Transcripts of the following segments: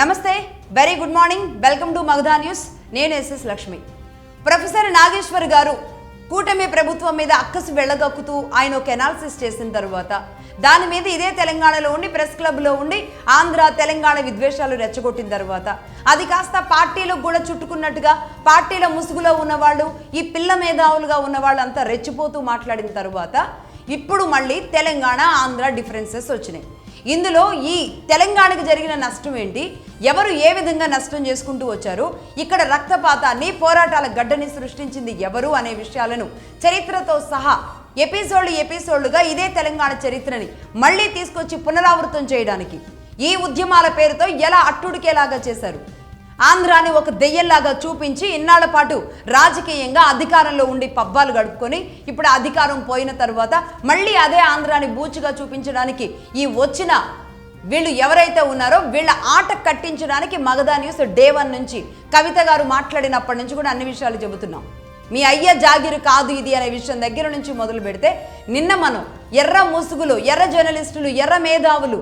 నమస్తే, very good morning. Welcome to Magadha news. నేను SS Lakshmi. Professor Nageshwar గారు కూటమి ప్రభుత్వం మీద అక్కసు వెళ్ళగక్కుతూ ఆయన ఒక ఎనాలిసిస్ చేసిన తర్వాత దాని మీద ఇదే తెలంగాణలో ఉండి ప్రెస్ క్లబ్లో ఉండి ఆంధ్ర తెలంగాణ విద్వేషాలు రెచ్చగొట్టిన తర్వాత అది కాస్త పార్టీలకు కూడా చుట్టుకున్నట్టుగా పార్టీల ముసుగులో ఉన్నవాళ్ళు ఈ పిల్ల మేధావులుగా ఉన్న వాళ్ళంతా రెచ్చిపోతూ మాట్లాడిన తర్వాత ఇప్పుడు మళ్ళీ తెలంగాణ ఆంధ్ర డిఫరెన్సెస్ వచ్చినాయి. ఇందులో ఈ తెలంగాణకు జరిగిన నష్టం ఏంటి, ఎవరు ఏ విధంగా నష్టం చేసుకుంటూ వచ్చారు, ఇక్కడ రక్తపాతాన్ని పోరాటాల గడ్డని సృష్టించింది ఎవరు అనే విషయాలను చరిత్రతో సహా ఎపిసోడ్లుగా ఇదే తెలంగాణ చరిత్రని మళ్ళీ తీసుకొచ్చి పునరావృతం చేయడానికి ఈ ఉద్యమాల పేరుతో ఎలా అట్టుడికేలాగా చేశారు, ఆంధ్రాని ఒక దెయ్యంలాగా చూపించి ఇన్నాళ్ల పాటు రాజకీయంగా అధికారంలో ఉండి పబ్బాలు గడుపుకొని ఇప్పుడు అధికారం పోయిన తర్వాత మళ్ళీ అదే ఆంధ్రాని బూచిగా చూపించడానికి ఈ వచ్చిన వీళ్ళు ఎవరైతే ఉన్నారో వీళ్ళ ఆట కట్టించడానికి మగధా న్యూస్ డే 1 నుంచి కవిత గారు మాట్లాడినప్పటి నుంచి కూడా అన్ని విషయాలు చెబుతున్నాం. మీ అయ్య జాగిరు కాదు ఇది అనే విషయం దగ్గర నుంచి మొదలు పెడితే నిన్న మనం ఎర్ర ముసుగులు, ఎర్ర జర్నలిస్టులు, ఎర్ర మేధావులు,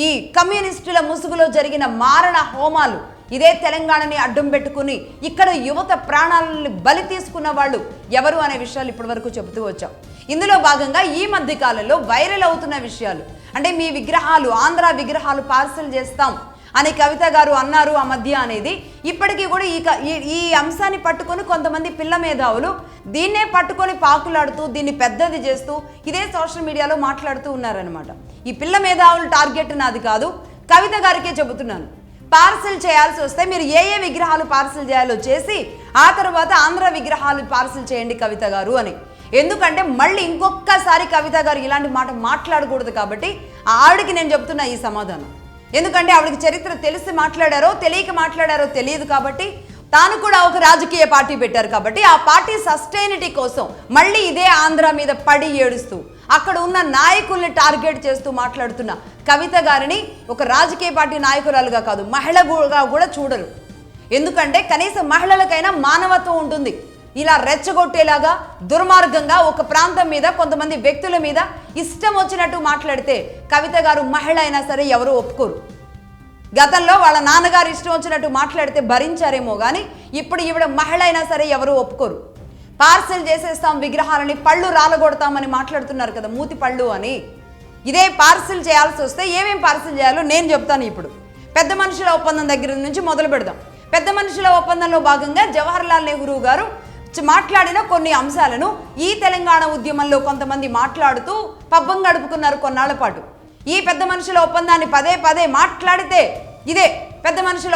ఈ కమ్యూనిస్టుల ముసుగులో జరిగిన మారణ హోమాలు, ఇదే తెలంగాణని అడ్డం పెట్టుకుని ఇక్కడ యువత ప్రాణాలను బలి తీసుకున్న వాళ్ళు ఎవరు అనే విషయాలు ఇప్పటి వరకు చెబుతూ వచ్చాం. ఇందులో భాగంగా ఈ మధ్య కాలంలో వైరల్ అవుతున్న విషయాలు అంటే మీ విగ్రహాలు, ఆంధ్ర విగ్రహాలు పార్సల్ చేస్తాం అని కవిత గారు అన్నారు ఆ మధ్య అనేది ఇప్పటికీ కూడా ఈ అంశాన్ని పట్టుకొని కొంతమంది పిల్ల మేధావులు దీన్నే పట్టుకొని పాకులాడుతూ దీన్ని పెద్దది చేస్తూ ఇదే సోషల్ మీడియాలో మాట్లాడుతూ ఉన్నారనమాట. ఈ పిల్ల మేధావులు టార్గెట్ నాది కాదు, కవిత గారికే చెబుతున్నాను. పార్సల్ చేయాల్సి వస్తే మీరు ఏ విగ్రహాలు పార్సల్ చేయాలో చేసి ఆ తర్వాత ఆంధ్ర విగ్రహాలు పార్సల్ చేయండి కవిత గారు అని. ఎందుకంటే మళ్ళీ ఇంకొకసారి కవిత గారు ఇలాంటి మాట మాట్లాడకూడదు కాబట్టి ఆవిడకి నేను చెప్తున్నా ఈ సమాధానం. ఎందుకంటే ఆవిడకి చరిత్ర తెలిసి మాట్లాడారో తెలియక మాట్లాడారో తెలియదు కాబట్టి తాను కూడా ఒక రాజకీయ పార్టీ పెట్టారు కాబట్టి ఆ పార్టీ సస్టైనిటీ కోసం మళ్ళీ ఇదే ఆంధ్ర మీద పడి ఏడుస్తూ అక్కడ ఉన్న నాయకుల్ని టార్గెట్ చేస్తూ మాట్లాడుతున్న కవిత గారిని ఒక రాజకీయ పార్టీ నాయకురాలుగా కాదు మహిళగా కూడా చూడరు. ఎందుకంటే కనీసం మహిళలకైనా మానవత్వం ఉంటుంది. ఇలా రెచ్చగొట్టేలాగా దుర్మార్గంగా ఒక ప్రాంతం మీద కొంతమంది వ్యక్తుల మీద ఇష్టం వచ్చినట్టు మాట్లాడితే కవిత గారు మహిళ అయినా సరే ఎవరు ఒప్పుకోరు. గతంలో వాళ్ళ నాన్నగారు ఇష్టం వచ్చినట్టు మాట్లాడితే భరించారేమో కానీ ఇప్పుడు ఈవిడ మహిళ అయినా సరే ఎవరు ఒప్పుకోరు. పార్సల్ చేసేస్తాం విగ్రహాలని, పళ్ళు రాలగొడతామని మాట్లాడుతున్నారు కదా, మూతి పళ్ళు అని. ఇదే పార్సల్ చేయాల్సి వస్తే ఏమేం పార్సల్ చేయాలో నేను చెప్తాను. ఇప్పుడు పెద్ద మనుషుల ఒప్పందం దగ్గర నుంచి మొదలు పెడదాం. పెద్ద మనుషుల ఒప్పందంలో భాగంగా జవహర్లాల్ నెహ్రూ గారు మాట్లాడిన కొన్ని అంశాలను ఈ తెలంగాణ ఉద్యమంలో కొంతమంది మాట్లాడుతూ పబ్బం గడుపుకున్నారు కొన్నాళ్ల పాటు. ఈ పెద్ద మనుషుల ఒప్పందాన్ని పదే మాట్లాడితే ఇదే పెద్ద మనుషుల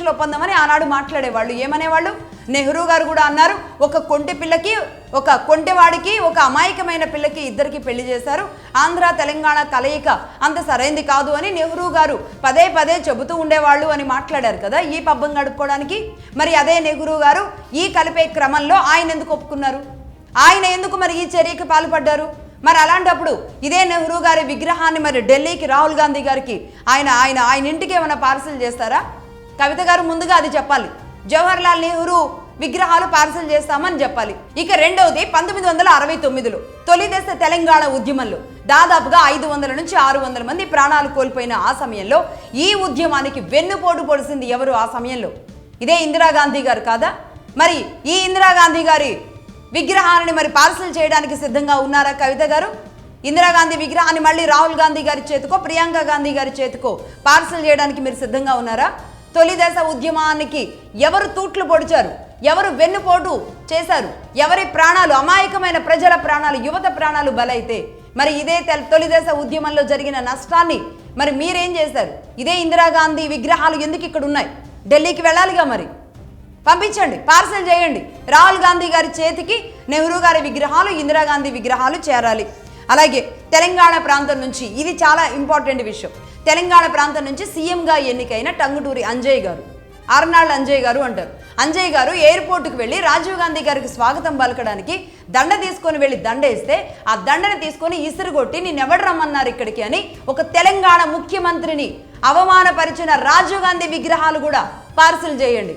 ఒప్పందం అని ఆనాడు మాట్లాడేవాళ్ళు. ఏమనేవాళ్ళు? నెహ్రూ గారు కూడా అన్నారు, ఒక కొంటె పిల్లకి, ఒక కొంటెవాడికి, ఒక అమాయకమైన పిల్లకి ఇద్దరికి పెళ్లి చేశారు, ఆంధ్ర తెలంగాణ కలయిక అంత సరైంది కాదు అని నెహ్రూ గారు పదే చెబుతూ ఉండేవాళ్ళు అని మాట్లాడారు కదా ఈ పబ్బం గడుపుకోవడానికి. మరి అదే నెహ్రూ గారు ఈ కలిపే క్రమంలో ఆయన ఎందుకు ఒప్పుకున్నారు? ఆయన ఎందుకు మరి ఈ చర్యకి పాల్పడ్డారు? మరి అలాంటప్పుడు ఇదే నెహ్రూ గారి విగ్రహాన్ని మరి ఢిల్లీకి రాహుల్ గాంధీ గారికి ఆయన ఇంటికి ఏమైనా పార్సల్ చేస్తారా? కవిత గారు ముందుగా అది చెప్పాలి. జవహర్లాల్ నెహ్రూ విగ్రహాలు పార్సల్ చేస్తామని చెప్పాలి. ఇక రెండవది 1969లో తొలి దశ తెలంగాణ ఉద్యమంలో దాదాపుగా 500 నుంచి 600 మంది ప్రాణాలు కోల్పోయిన ఆ సమయంలో ఈ ఉద్యమానికి వెన్నుపోటు పొడిసింది ఎవరు ఆ సమయంలో? ఇదే ఇందిరాగాంధీ గారు కాదా? మరి ఈ ఇందిరాగాంధీ గారి విగ్రహాన్ని మరి పార్సల్ చేయడానికి సిద్ధంగా ఉన్నారా కవిత గారు? ఇందిరాగాంధీ విగ్రహాన్ని మళ్ళీ రాహుల్ గాంధీ గారి చేతికో ప్రియాంక గాంధీ గారి చేతికో పార్సల్ చేయడానికి మీరు సిద్ధంగా ఉన్నారా? తొలి దశ ఉద్యమానికి ఎవరు తూట్లు పొడిచారు, ఎవరు వెన్నుపోటు చేశారు, ఎవరి ప్రాణాలు, అమాయకమైన ప్రజల ప్రాణాలు, యువత ప్రాణాలు బలైతే మరి ఇదే తొలి దశ ఉద్యమంలో జరిగిన నష్టాన్ని మరి మీరేం చేశారు? ఇదే ఇందిరాగాంధీ విగ్రహాలు ఎందుకు ఇక్కడ ఉన్నాయి? ఢిల్లీకి వెళ్ళాలిగా, మరి పంపించండి, పార్సల్ చేయండి. రాహుల్ గాంధీ గారి చేతికి నెహ్రూ గారి విగ్రహాలు, ఇందిరాగాంధీ విగ్రహాలు చేరాలి. అలాగే తెలంగాణ ప్రాంతం నుంచి ఇది చాలా ఇంపార్టెంట్ విషయం. తెలంగాణ ప్రాంతం నుంచి సీఎంగా ఎన్నికైన టంగుటూరి అంజయ్ గారు, ఆర్నాల్డ్ అంజయ్ గారు అంటారు. అంజయ్ గారు ఎయిర్పోర్ట్కి వెళ్ళి రాజీవ్ గాంధీ గారికి స్వాగతం పలకడానికి దండ తీసుకొని వెళ్ళి దండేస్తే ఆ దండని తీసుకొని ఇసురుగొట్టి నిన్నెవడు రమ్మన్నారు ఇక్కడికి అని ఒక తెలంగాణ ముఖ్యమంత్రిని అవమానపరిచిన రాజీవ్ గాంధీ విగ్రహాలు కూడా పార్సల్ చేయండి.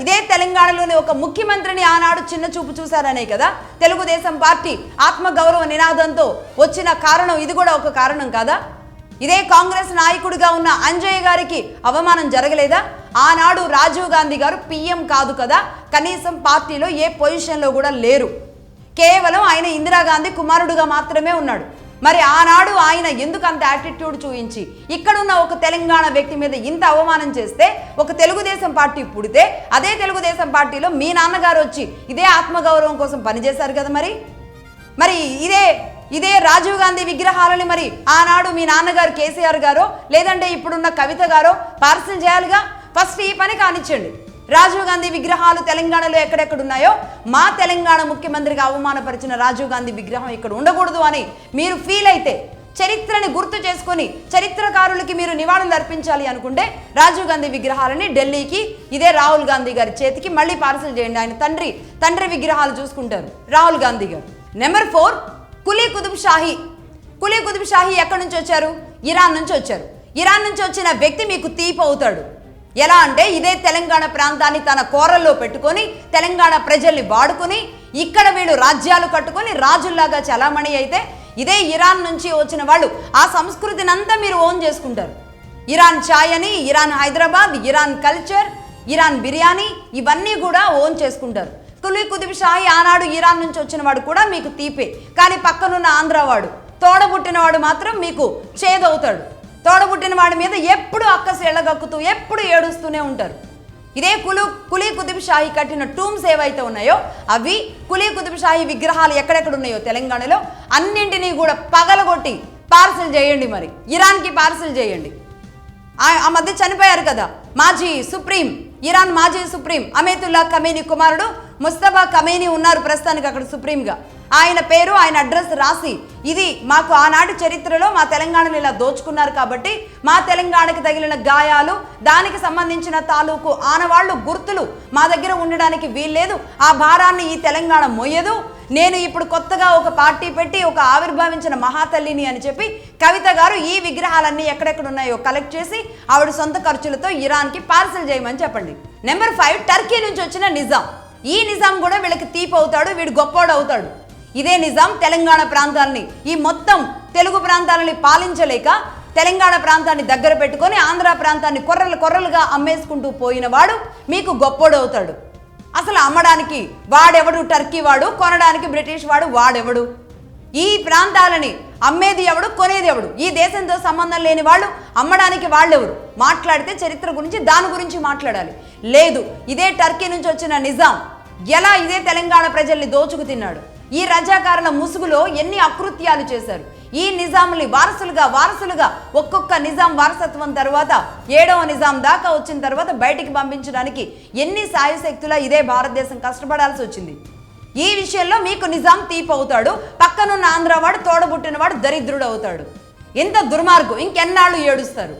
ఇదే తెలంగాణలోని ఒక ముఖ్యమంత్రిని ఆనాడు చిన్న చూపు చూశారనే కదా తెలుగుదేశం పార్టీ ఆత్మగౌరవ నినాదంతో వచ్చిన కారణం. ఇది కూడా ఒక కారణం కాదా? ఇదే కాంగ్రెస్ నాయకుడిగా ఉన్న అంజయ్య గారికి అవమానం జరగలేదా? ఆనాడు రాజీవ్ గాంధీ గారు పిఎం కాదు కదా, కనీసం పార్టీలో ఏ పొజిషన్లో కూడా లేరు. కేవలం ఆయన ఇందిరాగాంధీ కుమారుడుగా మాత్రమే ఉన్నాడు. మరి ఆనాడు ఆయన ఎందుకు అంత యాటిట్యూడ్ చూపించి ఇక్కడున్న ఒక తెలంగాణ వ్యక్తి మీద ఇంత అవమానం చేస్తే, ఒక తెలుగుదేశం పార్టీ పుడితే అదే తెలుగుదేశం పార్టీలో మీ నాన్నగారు వచ్చి ఇదే ఆత్మగౌరవం కోసం పనిచేశారు కదా. మరి ఇదే రాజీవ్ గాంధీ విగ్రహాలని మరి ఆనాడు మీ నాన్నగారు కేసీఆర్ గారో లేదంటే ఇప్పుడున్న కవిత గారో పార్సల్ చేయాలిగా. ఫస్ట్ ఈ పని కానిచ్చండి. రాజీవ్ గాంధీ విగ్రహాలు తెలంగాణలో ఎక్కడెక్కడున్నాయో మా తెలంగాణ ముఖ్యమంత్రిగా అవమానపరిచిన రాజీవ్ గాంధీ విగ్రహం ఇక్కడ ఉండకూడదు అని మీరు ఫీల్ అయితే, చరిత్రని గుర్తు చేసుకొని చరిత్రకారులకి మీరు నివాళులు అర్పించాలి అనుకుంటే రాజీవ్ గాంధీ విగ్రహాలని ఢిల్లీకి ఇదే రాహుల్ గాంధీ గారి చేతికి మళ్ళీ పార్సల్ చేయండి. ఆయన తండ్రి విగ్రహాలు చూసుకుంటారు రాహుల్ గాంధీ గారు. నెంబర్ 4, కులీ కుతుబ్ షాహీ ఎక్కడి నుంచి వచ్చారు? ఇరాన్ నుంచి వచ్చారు. ఇరాన్ నుంచి వచ్చిన వ్యక్తి మీకు తీపి అవుతాడు. ఎలా అంటే ఇదే తెలంగాణ ప్రాంతాన్ని తన కోరల్లో పెట్టుకొని తెలంగాణ ప్రజల్ని వాడుకొని ఇక్కడ వీళ్ళు రాజ్యాలు కట్టుకొని రాజుల్లాగా చలామణి అయితే, ఇదే ఇరాన్ నుంచి వచ్చిన వాళ్ళు ఆ సంస్కృతిని అంతా మీరు ఓన్ చేసుకుంటారు. ఇరాన్ ఛాయ్ అని, Iran Hyderabad, Iran culture, Iran biryani ఇవన్నీ కూడా ఓన్ చేసుకుంటారు. కులీ కుతుబ్ షాహీ ఆనాడు ఇరాన్ నుంచి వచ్చిన వాడు కూడా మీకు తీపే, కానీ పక్కనున్న ఆంధ్రవాడు తోడబుట్టినవాడు మాత్రం మీకు చేదవుతాడు. తోడబుట్టిన వాడి మీద ఎప్పుడు అక్కసు ఎళ్ళగక్కుతూ ఎప్పుడు ఏడుస్తూనే ఉంటారు. ఇదే కులీ కుతుబ్ షాహీ కట్టిన టూమ్స్ ఏవైతే ఉన్నాయో అవి కులీ కుతుబ్ షాహీ విగ్రహాలు ఎక్కడెక్కడ ఉన్నాయో తెలంగాణలో అన్నింటినీ కూడా పగలగొట్టి పార్సల్ చేయండి. మరి ఇరాన్కి పార్సల్ చేయండి. ఆ మధ్య చనిపోయారు కదా ఇరాన్ మాజీ సుప్రీం అమేతుల్లా ఖమేనీ కుమారుడు ముస్తఫా ఖమేనీ ఉన్నారు ప్రస్తుతానికి అక్కడ సుప్రీంగా. ఆయన పేరు, ఆయన అడ్రస్ రాసి, ఇది మాకు ఆనాటి చరిత్రలో మా తెలంగాణను ఇలా దోచుకున్నారు కాబట్టి మా తెలంగాణకి తగిలిన గాయాలు, దానికి సంబంధించిన తాలూకు ఆనవాళ్లు, గుర్తులు మా దగ్గర ఉండడానికి వీల్లేదు, ఆ భారాన్ని ఈ తెలంగాణ మోయదు, నేను ఇప్పుడు కొత్తగా ఒక పార్టీ పెట్టి ఒక ఆవిర్భావించిన మహాతల్లిని అని చెప్పి కవిత గారు ఈ విగ్రహాలన్నీ ఎక్కడెక్కడ ఉన్నాయో కలెక్ట్ చేసి ఆవిడ సొంత ఖర్చులతో ఇరాన్కి పార్సల్ చేయమని చెప్పండి. నెంబర్ 5, టర్కీ నుంచి వచ్చిన నిజాం. ఈ నిజాం కూడా వీళ్ళకి తీపి అవుతాడు, వీడు గొప్పోడు అవుతాడు. ఇదే నిజాం తెలంగాణ ప్రాంతాలని, ఈ మొత్తం తెలుగు ప్రాంతాలని పాలించలేక తెలంగాణ ప్రాంతాన్ని దగ్గర పెట్టుకొని ఆంధ్ర ప్రాంతాన్ని కొర్రలుగా అమ్మేసుకుంటూ పోయిన వాడు మీకు గొప్పోడు అవుతాడు. అసలు అమ్మడానికి వాడెవడు? టర్కీ వాడు. కొనడానికి బ్రిటిష్ వాడెవడు? ఈ ప్రాంతాలని అమ్మేది ఎవడు, కొనేది ఎవడు? ఈ దేశంతో సంబంధం లేని వాళ్ళు అమ్మడానికి వాళ్ళెవరు? మాట్లాడితే చరిత్ర గురించి దాని గురించి మాట్లాడాలి. లేదు, ఇదే టర్కీ నుంచి వచ్చిన నిజాం ఎలా ఇదే తెలంగాణ ప్రజల్ని దోచుకు తిన్నాడు. ఈ రజాకారుల ముసుగులో ఎన్ని అకృత్యాలు చేశారు. ఈ నిజాంని వారసులుగా ఒక్కొక్క నిజాం వారసత్వం తర్వాత 7వ నిజాం దాకా వచ్చిన తర్వాత బయటికి పంపించడానికి ఎన్ని సాయశక్తులా ఇదే భారతదేశం కష్టపడాల్సి వచ్చింది. ఈ విషయంలో మీకు నిజాం తీపి అవుతాడు, పక్కనున్న ఆంధ్రవాడు తోడబుట్టినవాడు దరిద్రుడు అవుతాడు. ఎంత దుర్మార్గం! ఇంకెన్నాళ్ళు ఏడుస్తారు?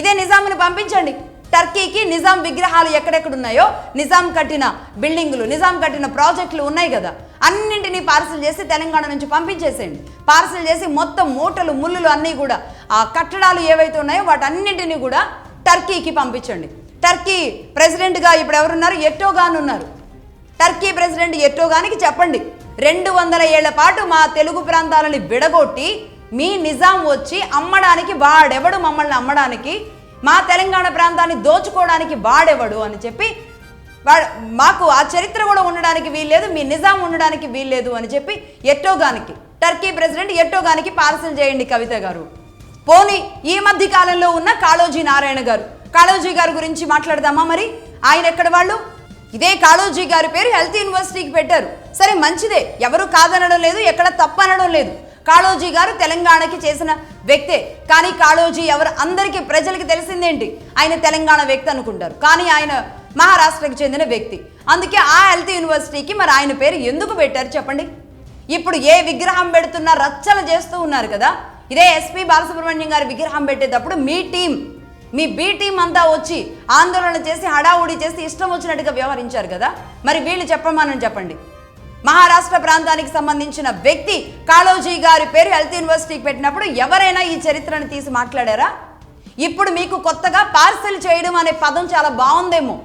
ఇదే నిజాంని పంపించండి టర్కీకి. నిజాం విగ్రహాలు ఎక్కడెక్కడున్నాయో, నిజాం కట్టిన బిల్డింగులు, నిజాం కట్టిన ప్రాజెక్టులు ఉన్నాయి కదా, అన్నింటినీ పార్సల్ చేసి తెలంగాణ నుంచి పంపించేసేయండి. పార్సల్ చేసి మొత్తం మూటలు ముళ్ళులు అన్నీ కూడా ఆ కట్టడాలు ఏవైతే ఉన్నాయో వాటన్నింటినీ కూడా టర్కీకి పంపించండి. టర్కీ ప్రెసిడెంట్గా ఇప్పుడు ఎవరున్నారు? ఎర్డోగాన్ ఉన్నారు. టర్కీ ప్రెసిడెంట్ ఎర్డోగాన్కి చెప్పండి, 200 ఏళ్ల పాటు మా తెలుగు ప్రాంతాలని విడగొట్టి మీ నిజాం వచ్చి అమ్మడానికి వాడెవడు? మమ్మల్ని అమ్మడానికి, మా తెలంగాణ ప్రాంతాన్ని దోచుకోవడానికి వాడెవడు అని చెప్పి మాకు ఆ చరిత్ర కూడా ఉండడానికి వీల్లేదు, మీ నిజాం ఉండడానికి వీల్లేదు అని చెప్పి ఎర్డోగాన్కి, టర్కీ ప్రెసిడెంట్ ఎర్డోగాన్కి పార్సల్ చేయండి కవిత గారు. పోనీ ఈ మధ్య కాలంలో ఉన్న కాళోజీ నారాయణ గారు, కాళోజీ గారి గురించి మాట్లాడదామా? మరి ఆయన ఎక్కడ వాళ్ళు? ఇదే కాళోజీ గారి పేరు హెల్త్ యూనివర్సిటీకి పెట్టారు. సరే, మంచిదే, ఎవరు కాదనడం లేదు, ఎక్కడ తప్పనడం లేదు. కాళోజీ గారు తెలంగాణకి చేసిన వ్యక్తే. కానీ కాళోజీ ఎవరు? అందరికీ ప్రజలకి తెలిసిందేంటి? ఆయన తెలంగాణ వ్యక్తి అనుకుంటారు, కానీ ఆయన మహారాష్ట్రకు చెందిన వ్యక్తి. అందుకే ఆ హెల్త్ యూనివర్సిటీకి మరి ఆయన పేరు ఎందుకు పెట్టారు చెప్పండి? ఇప్పుడు ఏ విగ్రహం పెడుతున్నా రచ్చలు చేస్తూ ఉన్నారు కదా. ఇదే ఎస్పీ బాలసుబ్రహ్మణ్యం గారి విగ్రహం పెట్టేటప్పుడు మీ బి టీం అంతా వచ్చి ఆందోళన చేసి హడావుడి చేసి ఇష్టం వచ్చినట్టుగా వ్యవహరించారు కదా. మరి వీళ్ళు చెప్పండి. మహారాష్ట్ర ప్రాంతానికి సంబంధించిన వ్యక్తి కాళోజీ గారి పేరు హెల్త్ యూనివర్సిటీకి పెట్టినప్పుడు ఎవరైనా ఈ చరిత్రను తీసి మాట్లాడారా? ఇప్పుడు మీకు కొత్తగా పార్సల్ చేయడం అనే పదం చాలా బాగుందేమో,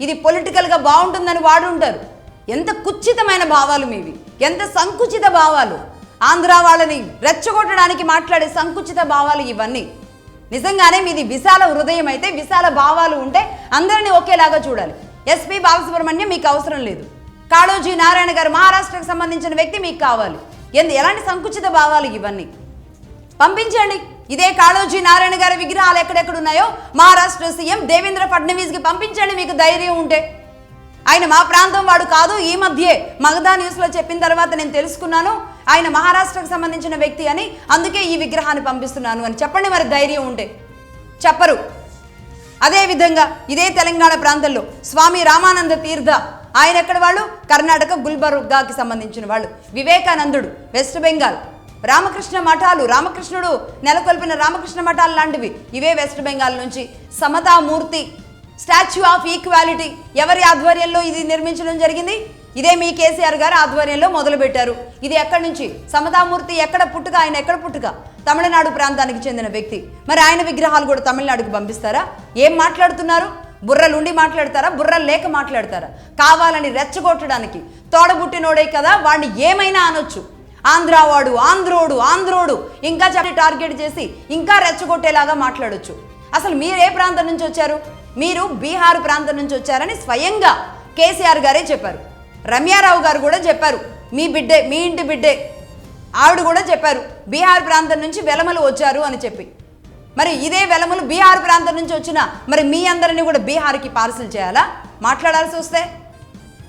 ఇది పొలిటికల్గా బాగుంటుందని వాడుంటారు. ఎంత కుచ్చితమైన భావాలు మీవి, ఎంత సంకుచిత భావాలు! ఆంధ్ర వాళ్ళని రెచ్చగొట్టడానికి మాట్లాడే సంకుచిత భావాలు ఇవన్నీ. నిజంగానే మీది విశాల హృదయం అయితే, విశాల భావాలు ఉంటే అందరినీ ఒకేలాగా చూడాలి. ఎస్పీ బాలసుబ్రహ్మణ్యం మీకు అవసరం లేదు. కాళోజీ నారాయణ గారు మహారాష్ట్రకు సంబంధించిన వ్యక్తి మీకు కావాలి. ఎలాంటి సంకుచిత భావాలు ఇవన్నీ? పంపించండి. ఇదే కాళోజీ నారాయణ గారి విగ్రహాలు ఎక్కడెక్కడ ఉన్నాయో మహారాష్ట్ర సీఎం దేవేంద్ర ఫడ్నవీస్కి పంపించండి మీకు ధైర్యం ఉంటే. ఆయన మా ప్రాంతం వాడు కాదు, ఈ మధ్యే మగధా న్యూస్లో చెప్పిన తర్వాత నేను తెలుసుకున్నాను ఆయన మహారాష్ట్రకు సంబంధించిన వ్యక్తి అని, అందుకే ఈ విగ్రహాన్ని పంపిస్తున్నాను అని చెప్పండి మరి ధైర్యం ఉంటే. చెప్పరు. అదేవిధంగా ఇదే తెలంగాణ ప్రాంతంలో స్వామి రామానంద తీర్థ ఆయన ఎక్కడ వాళ్ళు? కర్ణాటక గుల్బర్గాకి సంబంధించిన వాళ్ళు. వివేకానందుడు వెస్ట్ బెంగాల్. రామకృష్ణ మఠాలు, రామకృష్ణుడు నెలకొల్పిన రామకృష్ణ మఠాలు లాంటివి ఇవే వెస్ట్ బెంగాల్ నుంచి. సమతామూర్తి స్టాచ్యూ ఆఫ్ ఈక్వాలిటీ ఎవరి ఆధ్వర్యంలో ఇది నిర్మించడం జరిగింది? ఇదే మీ కేసీఆర్ గారు ఆధ్వర్యంలో మొదలుపెట్టారు. ఇది ఎక్కడి నుంచి? సమతామూర్తి ఎక్కడ పుట్టుక? ఆయన ఎక్కడ పుట్టుక? తమిళనాడు ప్రాంతానికి చెందిన వ్యక్తి. మరి ఆయన విగ్రహాలు కూడా తమిళనాడుకు పంపిస్తారా? ఏం మాట్లాడుతున్నారు? బుర్రలుండి మాట్లాడతారా? బుర్రలు లేక మాట్లాడతారా? కావాలని రెచ్చగొట్టడానికి. తోడబుట్టినోడే కదా, వాడిని ఏమైనా అనొచ్చు. ఆంధ్రావాడు, ఆంధ్రోడు ఇంకా చెప్పి టార్గెట్ చేసి ఇంకా రెచ్చగొట్టేలాగా మాట్లాడొచ్చు. అసలు మీరు ఏ ప్రాంతం నుంచి వచ్చారు? మీరు బీహార్ ప్రాంతం నుంచి వచ్చారని స్వయంగా కేసీఆర్ గారే చెప్పారు. రమ్యారావు గారు కూడా చెప్పారు, మీ బిడ్డే, మీ ఇంటి బిడ్డే. ఆవిడ కూడా చెప్పారు బీహార్ ప్రాంతం నుంచి వెలమలు వచ్చారు అని చెప్పి. మరి ఇదే వెలమలు బీహార్ ప్రాంతం నుంచి వచ్చిన మరి మీ అందరినీ కూడా బీహార్కి పార్సిల్ చేయాలా మాట్లాడాల్సి వస్తే?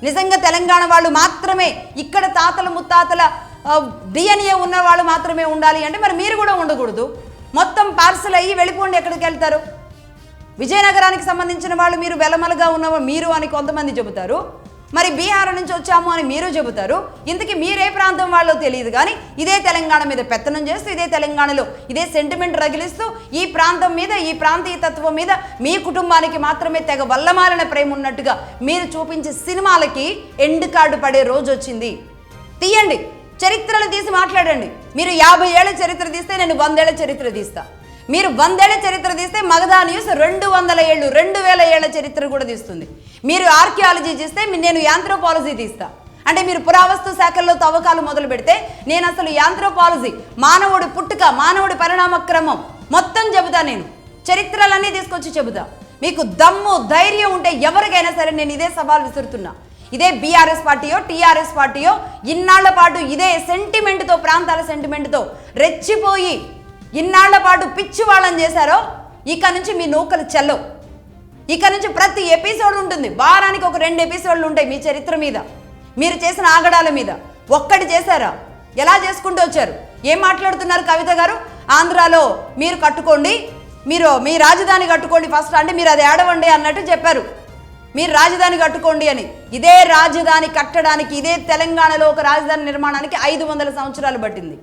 నిజంగా తెలంగాణ వాళ్ళు మాత్రమే, ఇక్కడ తాతల ముత్తాతల డిఎన్ఏ ఉన్న వాళ్ళు మాత్రమే ఉండాలి అంటే మరి మీరు కూడా ఉండకూడదు. మొత్తం పార్సిల్ అయ్యి వెళ్ళిపోండి. ఎక్కడికి వెళ్తారు? విజయనగరానికి సంబంధించిన వాళ్ళు మీరు వెలమలుగా ఉన్నవా మీరు అని కొంతమంది చెబుతారు. మరి బీహార్ నుంచి వచ్చాము అని మీరు చెబుతారు. ఇంతకీ మీరే ప్రాంతం వాళ్ళో తెలియదు. కానీ ఇదే తెలంగాణ మీద పెత్తనం చేస్తూ, ఇదే తెలంగాణలో ఇదే సెంటిమెంట్ రగిలిస్తూ, ఈ ప్రాంతం మీద, ఈ ప్రాంతీయతత్వం మీద మీ కుటుంబానికి మాత్రమే తెగ వల్లమాలిన ప్రేమ ఉన్నట్టుగా మీరు చూపించే సినిమాలకి ఎండ్ కార్డు పడే రోజు వచ్చింది. తీయండి, చరిత్రలు తీసి మాట్లాడండి. మీరు 50 ఏళ్ల చరిత్ర తీస్తే నేను 100 ఏళ్ల చరిత్ర తీస్తా. మీరు 100 ఏళ్ల చరిత్ర తీస్తే మగధా న్యూస్ 200 ఏళ్ళు, 2000 ఏళ్ల చరిత్ర కూడా తీస్తుంది. మీరు ఆర్కియాలజీ చేస్తే నేను యాంథ్రోపాలజీ తీస్తా. అంటే మీరు పురావస్తు శాఖల్లో తవ్వకాలు మొదలు పెడితే నేను అసలు యాంథ్రోపాలజీ, మానవుడి పుట్టుక, మానవుడి పరిణామక్రమం మొత్తం చెబుతా. నేను చరిత్రలన్నీ తీసుకొచ్చి చెబుతా. మీకు దమ్ము ధైర్యం ఉంటే ఎవరికైనా సరే నేను ఇదే సవాల్ విసురుతున్నా. ఇదే బీఆర్ఎస్ పార్టీయో టీఆర్ఎస్ పార్టీయో ఇన్నాళ్ల పాటు ఇదే సెంటిమెంట్తో, ప్రాంతాల సెంటిమెంట్తో రెచ్చిపోయి ఇన్నాళ్ల పాటు పిచ్చి వాళ్ళని చేశారో ఇక నుంచి మీ నూకలు చెల్లవు. ఇక నుంచి ప్రతి ఎపిసోడ్ ఉంటుంది. వారానికి ఒక 2 ఎపిసోడ్లు ఉంటాయి మీ చరిత్ర మీద, మీరు చేసిన ఆగడాల మీద. ఒక్కటి చేశారా? ఎలా చేసుకుంటూ వచ్చారు? ఏం మాట్లాడుతున్నారు కవిత గారు? ఆంధ్రాలో మీరు కట్టుకోండి, మీరు మీ రాజధాని కట్టుకోండి ఫస్ట్ అంటే మీరు అది ఏడవండి అన్నట్టు చెప్పారు. మీరు రాజధాని కట్టుకోండి అని. ఇదే రాజధాని కట్టడానికి, ఇదే తెలంగాణలో ఒక రాజధాని నిర్మాణానికి 500 సంవత్సరాలు పట్టింది.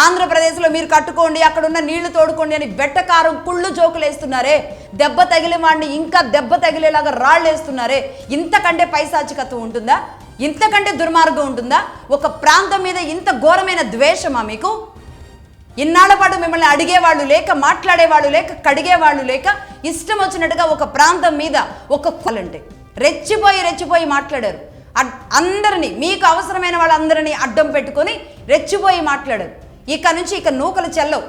ఆంధ్రప్రదేశ్లో మీరు కట్టుకోండి, అక్కడున్న నీళ్లు తోడుకోండి అని వెట్టకారం కుళ్ళు జోకులు వేస్తున్నారే, దెబ్బ తగిలే వాడిని ఇంకా దెబ్బ తగిలేలాగా రాళ్ళు వేస్తున్నారే. ఇంతకంటే పైశాచికత్వం ఉంటుందా? ఇంతకంటే దుర్మార్గం ఉంటుందా? ఒక ప్రాంతం మీద ఇంత ఘోరమైన ద్వేషమా మీకు? ఇన్నాళ్ల పాటు మిమ్మల్ని అడిగేవాళ్ళు లేక, మాట్లాడేవాళ్ళు లేక, కడిగేవాళ్ళు లేక, ఇష్టం వచ్చినట్టుగా ఒక ప్రాంతం మీద ఒక అంటే రెచ్చిపోయి మాట్లాడారు. అందరినీ, మీకు అవసరమైన వాళ్ళందరినీ అడ్డం పెట్టుకొని రెచ్చిపోయి మాట్లాడారు. ఇక నుంచి ఇక నూకలు చెల్లవు.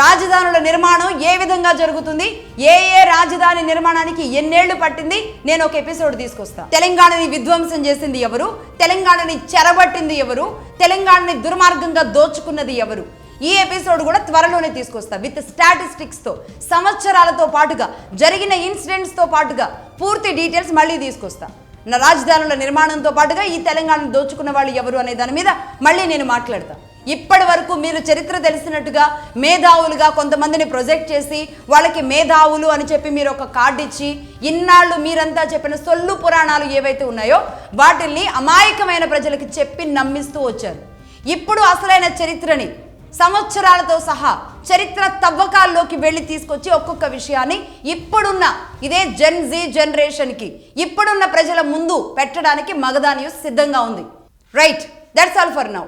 రాజధానుల నిర్మాణం ఏ విధంగా జరుగుతుంది, ఏ రాజధాని నిర్మాణానికి ఎన్నేళ్లు పట్టింది, నేను ఒక ఎపిసోడ్ తీసుకొస్తా. తెలంగాణని విధ్వంసం చేసింది ఎవరు, తెలంగాణని చెరబట్టింది ఎవరు, తెలంగాణని దుర్మార్గంగా దోచుకున్నది ఎవరు, ఈ ఎపిసోడ్ కూడా త్వరలోనే తీసుకొస్తా. విత్ స్టాటిస్టిక్స్తో, సంవత్సరాలతో పాటుగా జరిగిన ఇన్సిడెంట్స్తో పాటుగా పూర్తి డీటెయిల్స్ మళ్ళీ తీసుకొస్తా. నా రాజధానుల నిర్మాణంతో పాటుగా ఈ తెలంగాణను దోచుకున్న వాళ్ళు ఎవరు అనే దాని మీద మళ్ళీ నేను మాట్లాడతా. ఇప్పటి వరకు మీరు చరిత్ర తెలిసినట్టుగా మేధావులుగా కొంతమందిని ప్రొజెక్ట్ చేసి వాళ్ళకి మేధావులు అని చెప్పి మీరు ఒక కార్డు ఇచ్చి ఇన్నాళ్ళు మీరంతా చెప్పిన సొల్లు పురాణాలు ఏవైతే ఉన్నాయో వాటిల్ని అమాయకమైన ప్రజలకి చెప్పి నమ్మిస్తూ వచ్చారు. ఇప్పుడు అసలైన చరిత్రని సంవత్సరాలతో సహా చరిత్ర తవ్వకాల్లోకి వెళ్ళి తీసుకొచ్చి ఒక్కొక్క విషయాన్ని ఇప్పుడున్న ఇదే జెన్ జీ జనరేషన్కి, ఇప్పుడున్న ప్రజల ముందు పెట్టడానికి మగధా న్యూస్ సిద్ధంగా ఉంది. Right, that's all for now.